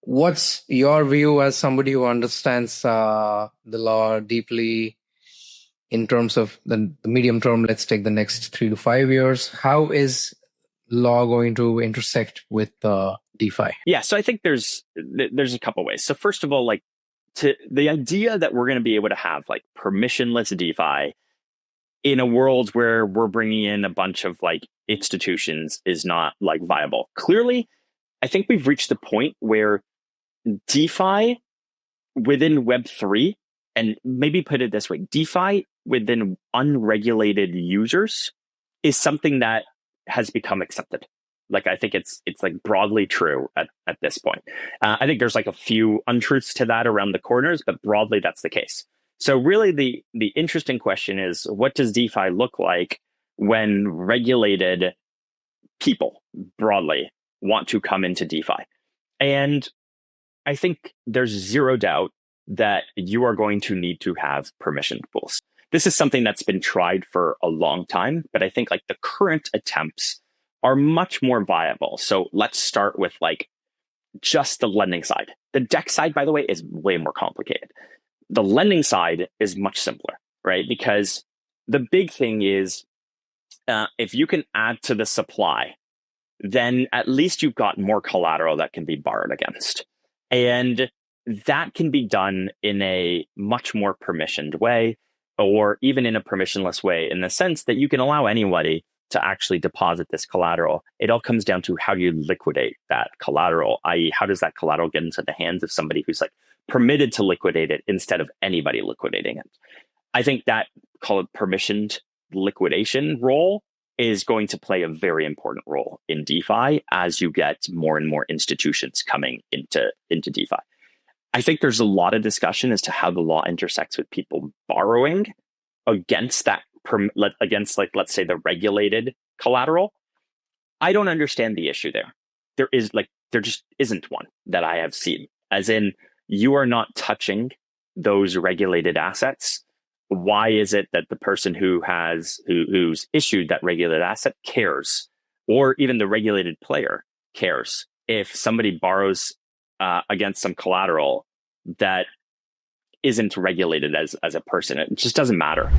what's your view as somebody who understands the law deeply in terms of the medium term? Let's take the next 3 to 5 years. How is law going to intersect with DeFi? Yeah, so I think there's a couple ways. So first of all, like the idea that we're going to be able to have like permissionless DeFi in a world where we're bringing in a bunch of like institutions is not like viable. Clearly, I think we've reached the point where DeFi within Web3, and maybe put it this way, DeFi within unregulated users is something that has become accepted. Like, I think it's like broadly true at this point. I think there's like a few untruths to that around the corners, but broadly that's the case. So really the interesting question is, what does DeFi look like when regulated people broadly want to come into DeFi? And I think there's zero doubt that you are going to need to have permission pools. This is something that's been tried for a long time, but I think like the current attempts are much more viable. So let's start with like just the lending side. The DEX side, by the way, is way more complicated. The lending side is much simpler, right? Because the big thing is if you can add to the supply, then at least you've got more collateral that can be borrowed against. And that can be done in a much more permissioned way, or even in a permissionless way, in the sense that you can allow anybody to actually deposit this collateral. It all comes down to how do you liquidate that collateral, i.e. how does that collateral get into the hands of somebody who's like permitted to liquidate it instead of anybody liquidating it. I think that, call it permissioned liquidation role, is going to play a very important role in DeFi as you get more and more institutions coming into DeFi. I think there's a lot of discussion as to how the law intersects with people borrowing against that, against like, let's say, the regulated collateral. I don't understand the issue there. There just isn't one that I have seen. As in, you are not touching those regulated assets. Why is it that the person who's issued that regulated asset cares, or even the regulated player cares, if somebody borrows against some collateral that isn't regulated as a person? It just doesn't matter.